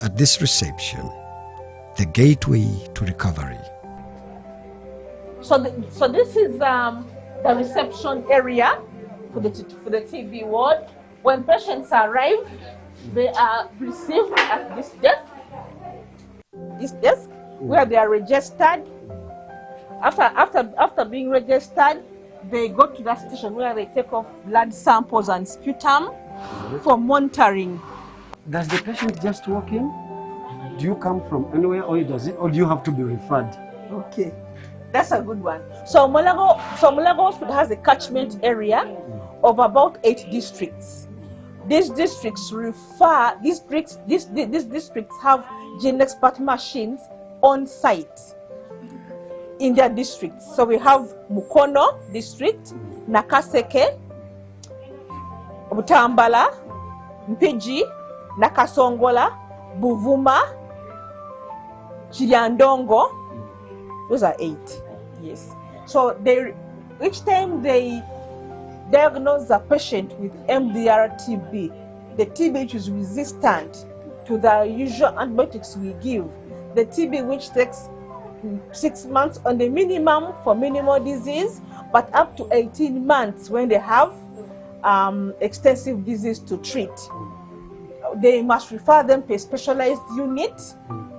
At this reception, the gateway to recovery. So this is the reception area for the TB ward. When patients arrive, they are received at this desk where they are registered. After being registered, they go to that station where they take off blood samples and sputum for monitoring. Does the patient just walk in? Do you come from anywhere, or do you have to be referred? Okay, that's a good one. So Mulago Hospital has a catchment area of about 8 districts. These districts have gene expert machines on site in their districts. So we have Mukono district, Nakaseke, Butambala, Mpiji, Nakasongola, Buvuma, Chiryandongo. Those are 8. Yes. So each time they diagnose a patient with MDR TB, the TB which is resistant to the usual antibiotics we give, the TB which takes 6 months on the minimum for minimal disease, but up to 18 months when they have extensive disease to treat. They must refer them to a specialized unit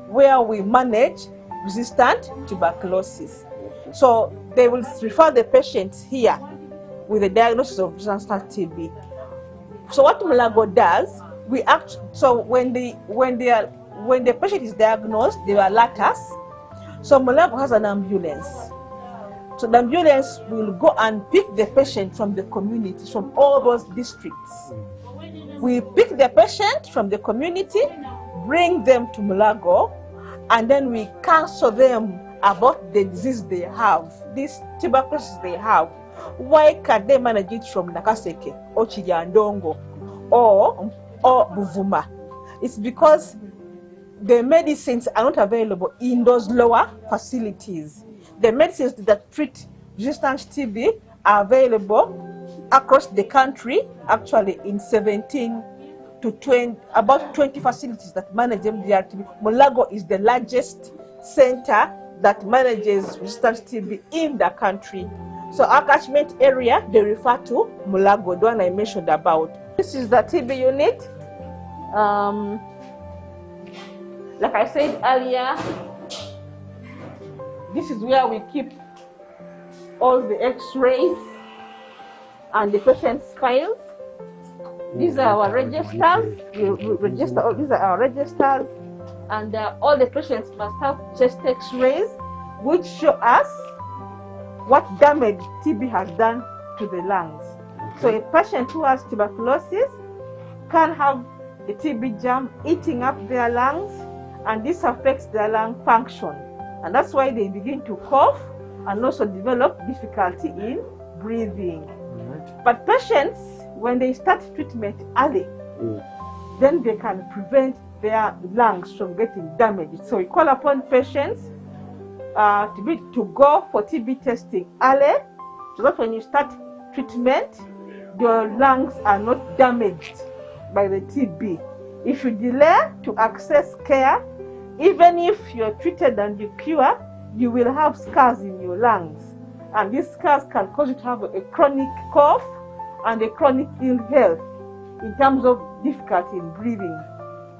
where we manage resistant tuberculosis. So they will refer the patients here with a diagnosis of resistant TB. So what Mulago does, when the patient is diagnosed, they will alert us. So Mulago has an ambulance. So the ambulance will go and pick the patient from the community, from all those districts. We pick the patient from the community, bring them to Mulago, and then we counsel them about the disease they have, this tuberculosis they have. Why can they manage it from Nakaseke or Chiryandongo or Buvuma? It's because the medicines are not available in those lower facilities. The medicines that treat resistant TB are available across the country, actually in 17 to 20, about 20 facilities that manage MDR TB. Mulago is the largest center that manages resistant TB in the country. So our catchment area, they refer to Mulago, the one I mentioned about. This is the TB unit. Like I said earlier, this is where we keep all the x-rays and the patient's files. These are our registers. We register, these are our registers, and all the patients must have chest x-rays which show us what damage TB has done to the lungs. So a patient who has tuberculosis can have the TB germ eating up their lungs, and this affects their lung function. And that's why they begin to cough and also develop difficulty in breathing. But patients, when they start treatment early, then they can prevent their lungs from getting damaged. So we call upon patients to go for TB testing early, so that when you start treatment, your lungs are not damaged by the TB. If you delay to access care, even if you're treated and you cure, you will have scars in your lungs. And these scars can cause you to have a chronic cough and a chronic ill health in terms of difficulty in breathing.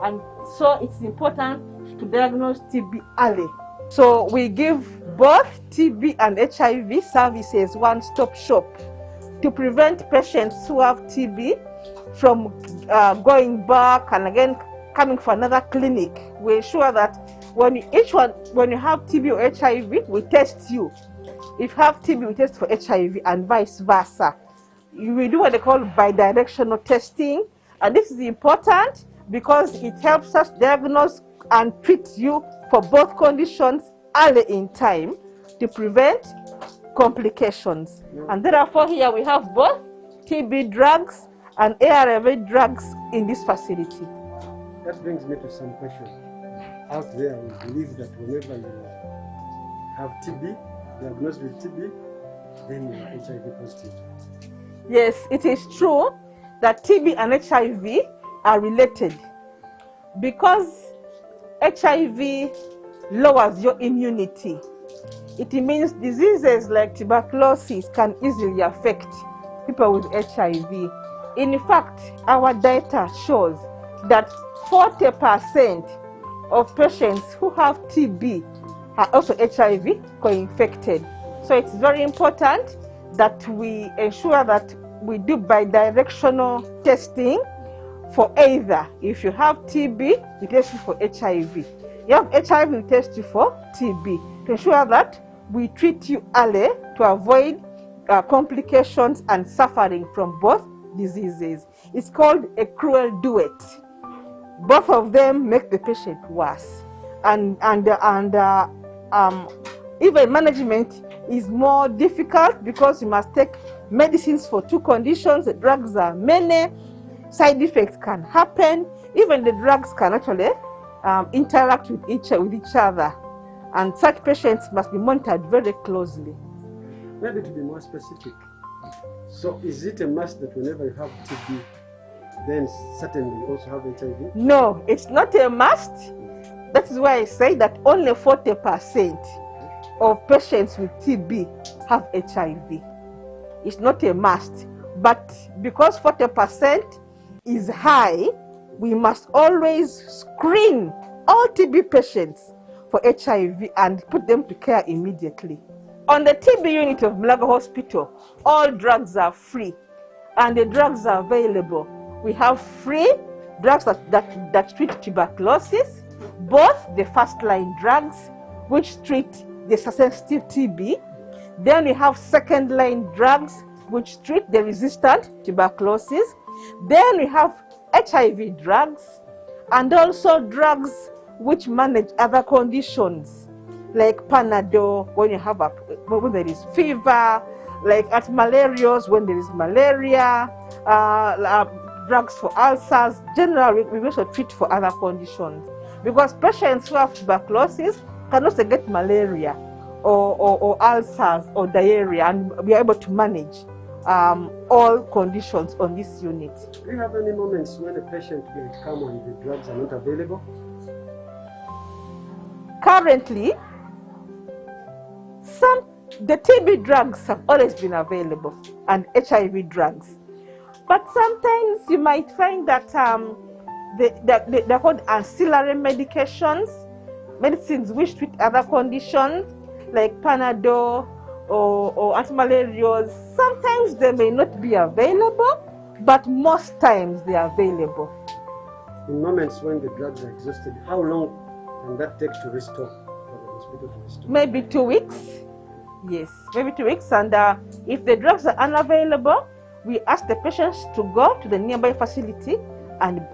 And so it's important to diagnose TB early. So we give both TB and HIV services one-stop shop to prevent patients who have TB from going back and again coming for another clinic. We ensure that when you have TB or HIV, we test you. If you have TB, we test for HIV and vice versa. We do what they call bidirectional testing, and this is important because it helps us diagnose and treat you for both conditions early in time to prevent complications. And therefore here we have both TB drugs and ARV drugs in this facility. That brings me to some questions. Out there, we believe that whenever you have TB, diagnosed with TB, then you are HIV positive. Yes, it is true that TB and HIV are related because HIV lowers your immunity. It means diseases like tuberculosis can easily affect people with HIV. In fact, our data shows that 40% of patients who have TB are also HIV co-infected. So it's very important that we ensure that we do bidirectional testing for either. If you have TB, we test you for HIV. You have HIV, we test you for TB to ensure that we treat you early to avoid complications and suffering from both diseases. It's called a cruel duet. Both of them make the patient worse, and even management is more difficult because you must take medicines for two conditions. The drugs are many, side effects can happen. Even the drugs can actually interact with each other, and such patients must be monitored very closely. Maybe to be more specific, so is it a must that whenever you have TB, then certainly you also have HIV? No, it's not a must. That is why I say that only 40% of patients with TB have HIV. It's not a must, but because 40% is high, we must always screen all TB patients for HIV and put them to care immediately. On the TB unit of Mulago Hospital, all drugs are free and the drugs are available. We have free drugs that treat tuberculosis, both the first-line drugs, which treat the sensitive TB. Then we have second-line drugs, which treat the resistant tuberculosis. Then we have HIV drugs, and also drugs which manage other conditions, like Panadol when you have when there is fever, like antimalarials when there is malaria, drugs for ulcers. Generally, we also treat for other conditions, because patients who have tuberculosis can also get malaria or ulcers or diarrhea, and we are able to manage all conditions on this unit. Do you have any moments when a patient will come and the drugs are not available? Currently, the TB drugs have always been available, and HIV drugs. But sometimes you might find that they're called ancillary medications, medicines which treat other conditions like Panadol or antimalarials. Sometimes they may not be available, but most times they are available. In moments when the drugs are exhausted, how long can that take to restore, for the hospital to restore? Maybe 2 weeks. Yes, maybe 2 weeks. And if the drugs are unavailable, we ask the patients to go to the nearby facility and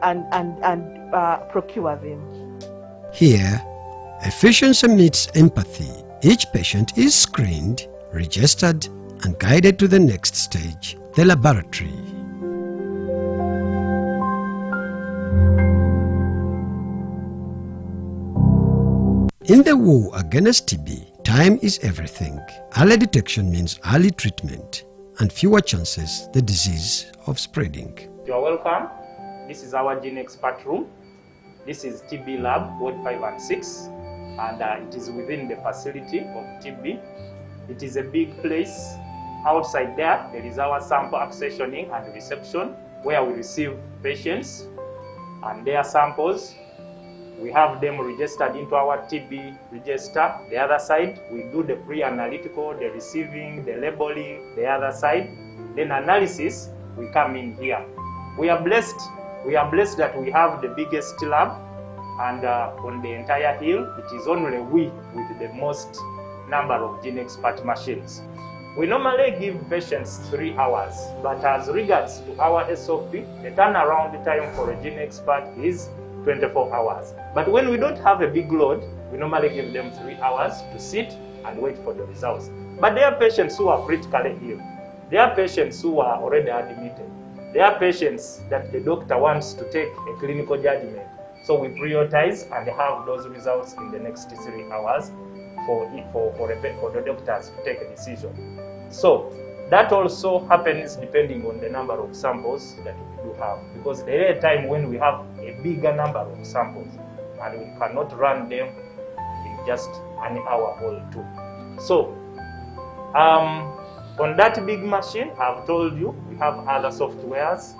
procure them. Here, efficiency meets empathy. Each patient is screened, registered, and guided to the next stage, the laboratory. In the war against TB, time is everything. Early detection means early treatment and fewer chances the disease of spreading. You are welcome. This is our gene expert room. This is TB lab, Ward 5 and 6, and it is within the facility of TB. It is a big place. Outside there is our sample accessioning and reception, where we receive patients and their samples. We have them registered into our TB register. The other side, we do the pre-analytical, the receiving, the labeling. The other side, then analysis, we come in here. We are blessed that we have the biggest lab, and on the entire hill, it is only we with the most number of gene expert machines. We normally give patients 3 hours, but as regards to our SOP, the turnaround time for a gene expert is 24 hours. But when we don't have a big load, we normally give them 3 hours to sit and wait for the results. But there are patients who are critically ill. There are patients who are already admitted. There are patients that the doctor wants to take a clinical judgment. So we prioritize and have those results in the next 3 hours for the doctors to take a decision. So that also happens depending on the number of samples that we do have, because there is a time when we have a bigger number of samples. and we cannot run them in just an hour or two. So, on that big machine, I've told you, we have other softwares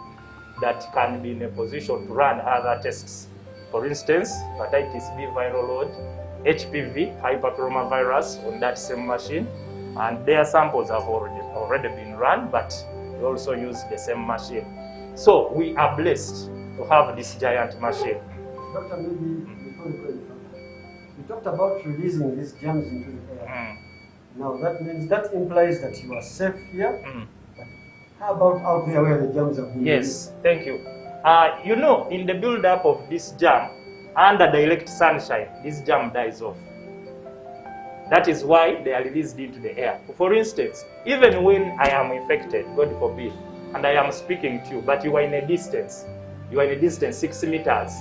that can be in a position to run other tests. For instance, hepatitis B viral load, HPV, hypercoronavirus on that same machine, and their samples have already been run, but we also use the same machine. So we are blessed to have this giant machine. Doctor, maybe before we go any further, you talked about releasing these germs into the air. Now that implies that you are safe here. But how about out there where the germs have been released? Yes, thank you. You know, in the build-up of this germ, under direct sunshine, this germ dies off. That is why they are released into the air. For instance, even when I am infected, God forbid, and I am speaking to you, but you are in a distance, 6 meters,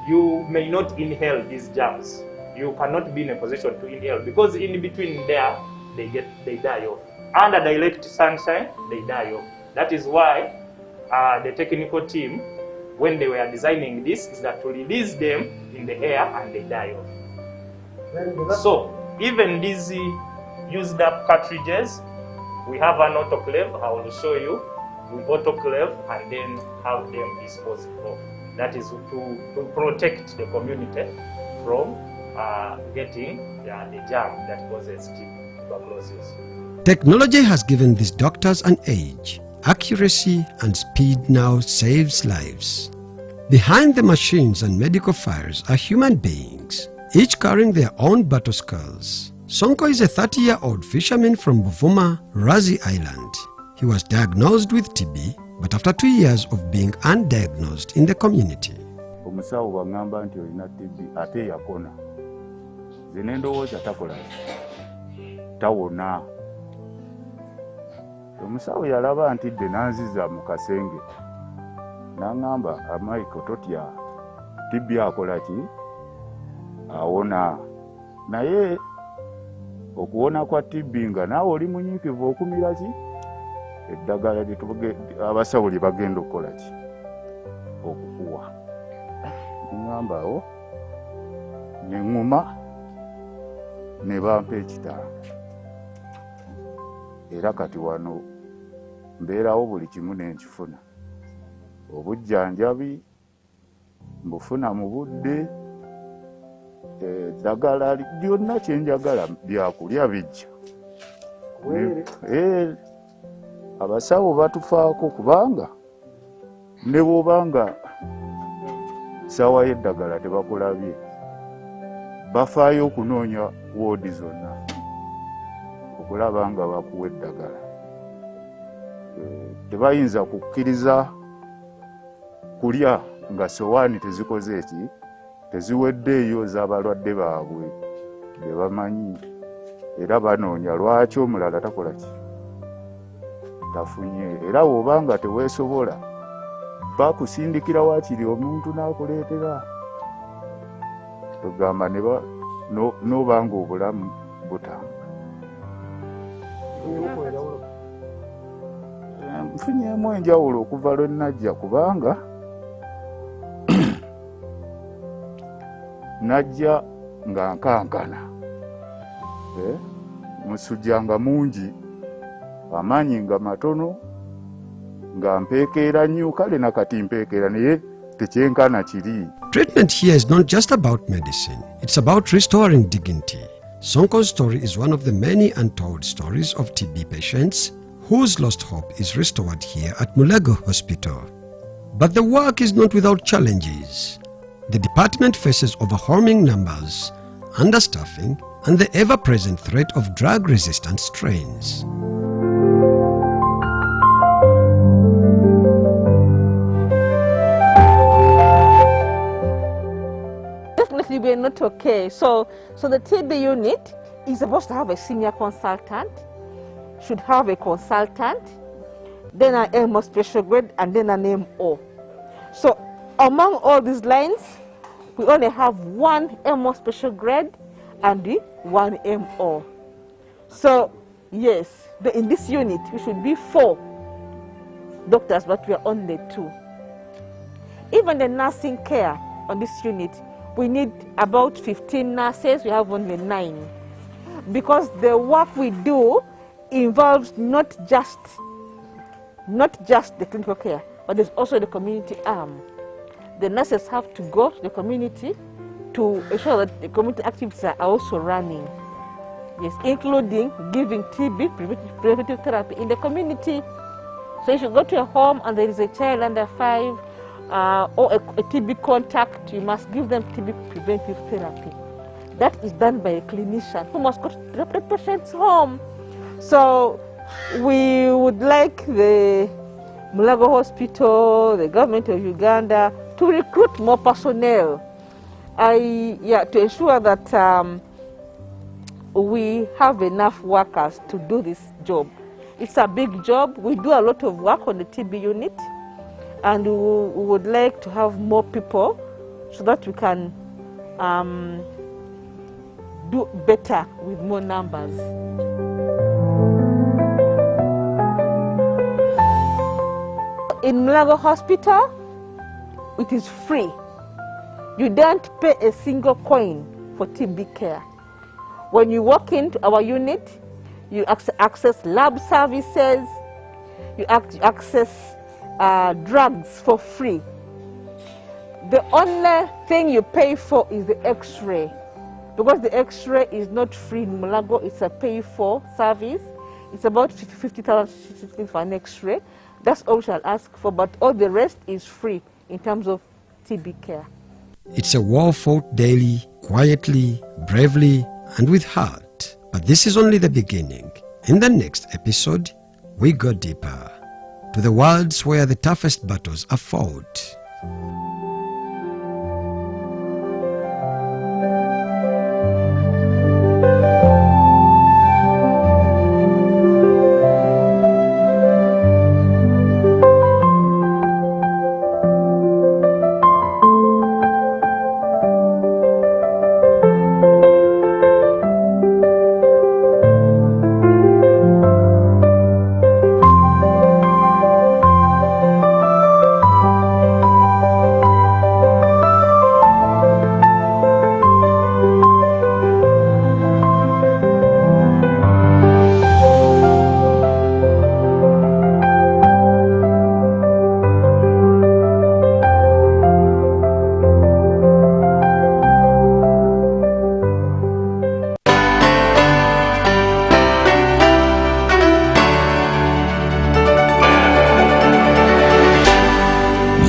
you may not inhale these germs. You cannot be in a position to inhale because in between there, they die off. Under direct sunshine, they die off. That is why the technical team, when they were designing this, is that to release them in the air and they die off. So even these used up cartridges, we have an autoclave. I will show you. We autoclave and then have them disposed of. That is to protect the community from getting the germ that causes tuberculosis. Technology has given these doctors an edge. Accuracy and speed now saves lives. Behind the machines and medical files are human beings, each carrying their own battle scars. Sonko is a 30-year-old fisherman from Buvuma, Razi Island. He was diagnosed with TB, but after 2 years of being undiagnosed in the community. Omusawo bw'agamba nti olina TB ate yakona. Nze ne ndowooza takola tawona. Omusawo yalaba ntidde n'anziza mu kasenge. N'aŋŋamba Michael totya TB akola ki? Awona. Naye okuwona kwa TB nga naawe oli munyiikivu okumira ki? Eddagala abasawo lye bagenda okukola ki? Okukuwa. Ŋŋamba awo ne ŋŋuma ne bampa ekitala. Era kati wano mbeerawo buli kimu ne nkifuna. Obujjanjabi mbufuna mu budde, eddagala lyonna kye njagala byakulya bijja. Abasawo batufaako kubanga ne bw'obanga ssaawa y'eddagala tebakulabye, bafaayo okunoonya woodi zonna okulaba nga bakuwa eddagala. Tebayinza kukkiriza kulya nga sowaani tezikoze eki, teziweddeeyo z'abalwadde baabwe be bamanyi, era banoonya lwaki omulala takola ki? Tafunye. Era bw'obanga teweesobola bakusindikira waakiri omuntu n'akuleetera. Tugamba n'obanga obulamu butamba. Nfunyeemu enjawulo okuva lwe najja kubanga najja nga nkankana. Musujja nga mungi, amaanyi nga matono, nga mpeekeera nnyo, kale nakati mpeekeera naye tekyenkana kiri. Treatment here is not just about medicine, it's about restoring dignity. Sonko's story is one of the many untold stories of TB patients whose lost hope is restored here at Mulago Hospital. But the work is not without challenges. The department faces overwhelming numbers, understaffing, and the ever-present threat of drug-resistant strains. Definitely we're not okay. So the TB unit is supposed to have a senior consultant, should have a consultant, then an MO special grade, and then an MO. So among all these lines, we only have one MO special grade and one MO. So yes, in this unit we should be 4 doctors, but we are only 2. Even the nursing care on this unit, we need about 15 nurses. We have only 9. Because the work we do involves not just the clinical care, but there's also the community arm. The nurses have to go to the community to ensure that the community activities are also running. Yes, including giving TB preventive therapy in the community. So if you go to a home and there is a child under 5 or a TB contact, you must give them TB preventive therapy. That is done by a clinician who must go to the patient's home. So we would like the Mulago Hospital, the government of Uganda, to recruit more personnel. To ensure that we have enough workers to do this job. It's a big job. We do a lot of work on the TB unit, and we would like to have more people so that we can do better with more numbers. In Mulago Hospital, it is free. You don't pay a single coin for TB care. When you walk into our unit, you access lab services, you access drugs for free. The only thing you pay for is the X-ray. Because the X-ray is not free in Mulago, it's a pay-for service. It's about 50,000 for an X-ray. That's all we shall ask for, but all the rest is free in terms of TB care. It's a war fought daily, quietly, bravely, and with heart. But this is only the beginning. In the next episode, we go deeper to the worlds where the toughest battles are fought.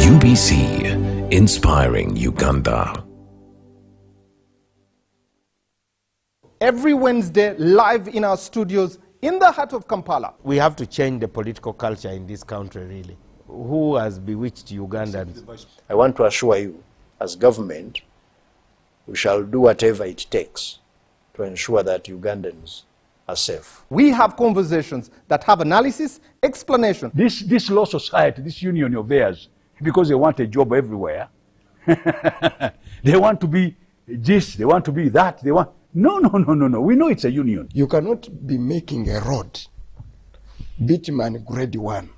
UBC, inspiring Uganda. Every Wednesday, live in our studios in the heart of Kampala. We have to change the political culture in this country, really. Who has bewitched Ugandans? I want to assure you, as government, we shall do whatever it takes to ensure that Ugandans are safe. We have conversations that have analysis, explanation. This law society, this union of theirs, because they want a job everywhere, they want to be this, they want to be that, they want... No. We know it's a union. You cannot be making a road, bitumen grade 1,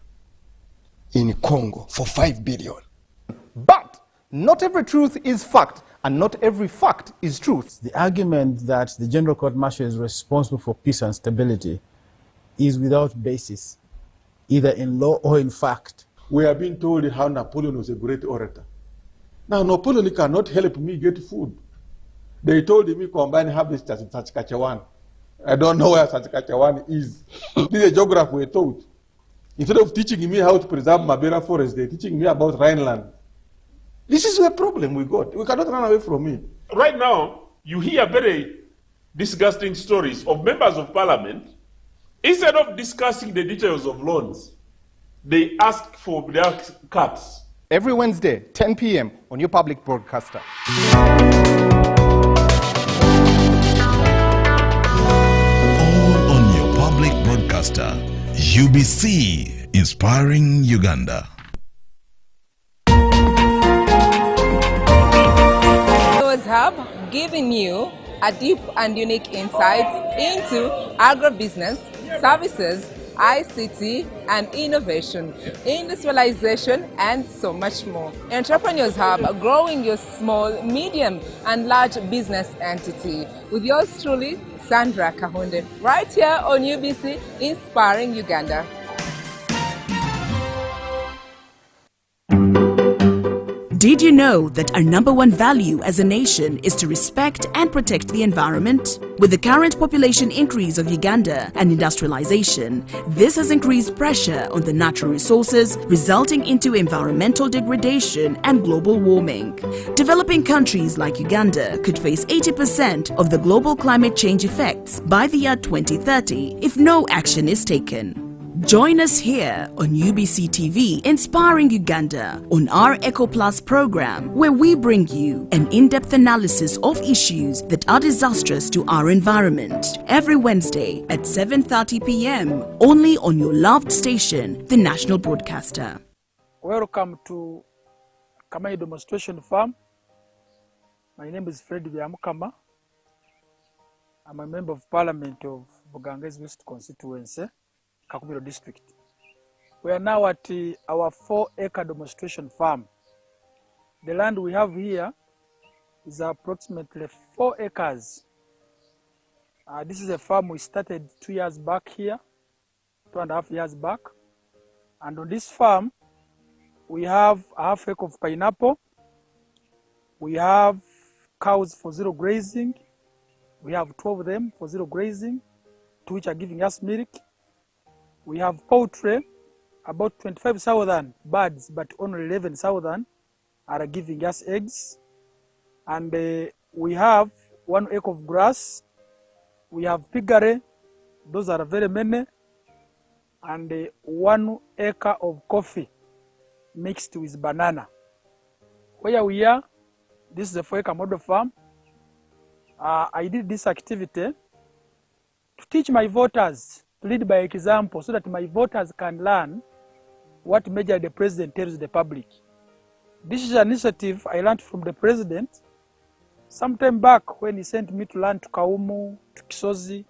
in Congo for 5 billion. But not every truth is fact, and not every fact is truth. The argument that the General Court Martial is responsible for peace and stability is without basis, either in law or in fact. We have been told how Napoleon was a great orator. Now, Napoleon cannot help me get food. They told me combine harvest in Saskatchewan. I don't know where Saskatchewan is. This is a geographer we taught. Instead of teaching me how to preserve Mabera forest, they're teaching me about Rhineland. This is a problem we got. We cannot run away from it. Right now, you hear very disgusting stories of members of parliament. Instead of discussing the details of loans, they ask for their cuts. Every Wednesday, 10 p.m. on your public broadcaster. All on your public broadcaster, UBC, inspiring Uganda. Hub, giving you a deep and unique insight into agribusiness, services, ICT and innovation, industrialization, and so much more. Entrepreneurs Hub, growing your small, medium, and large business entity. With yours truly, Sandra Kahunde, right here on UBC, Inspiring Uganda. Did you know that our number one value as a nation is to respect and protect the environment? With the current population increase of Uganda and industrialization, this has increased pressure on the natural resources, resulting into environmental degradation and global warming. Developing countries like Uganda could face 80% of the global climate change effects by the year 2030 if no action is taken. Join us here on UBC TV, Inspiring Uganda, on our Eco Plus program, where we bring you an in-depth analysis of issues that are disastrous to our environment. Every Wednesday at 7:30 p.m. only on your loved station, the National Broadcaster. Welcome to Kamai Demonstration Farm. My name is Fred Byamukama. I'm a member of Parliament of Bugangezi West Constituency, Kakubiro District. We are now at our 4-acre demonstration farm. The land we have here is approximately 4 acres. This is a farm we started 2 years back here, 2.5 years back. And on this farm, we have a half acre of pineapple. We have cows for zero grazing. We have 12 of them for zero grazing, 2 which are giving us milk. We have poultry, about 25,000 birds, but only 11,000 are giving us eggs. And we have 1 acre of grass. We have piggery, those are very many. And 1 acre of coffee mixed with banana. Where we are, this is a 4-acre model farm. I did this activity to teach my voters to lead by example, so that my voters can learn what measure the president tells the public. This is an initiative I learned from the president sometime back when he sent me to learn to Kaumu, to Kisozi,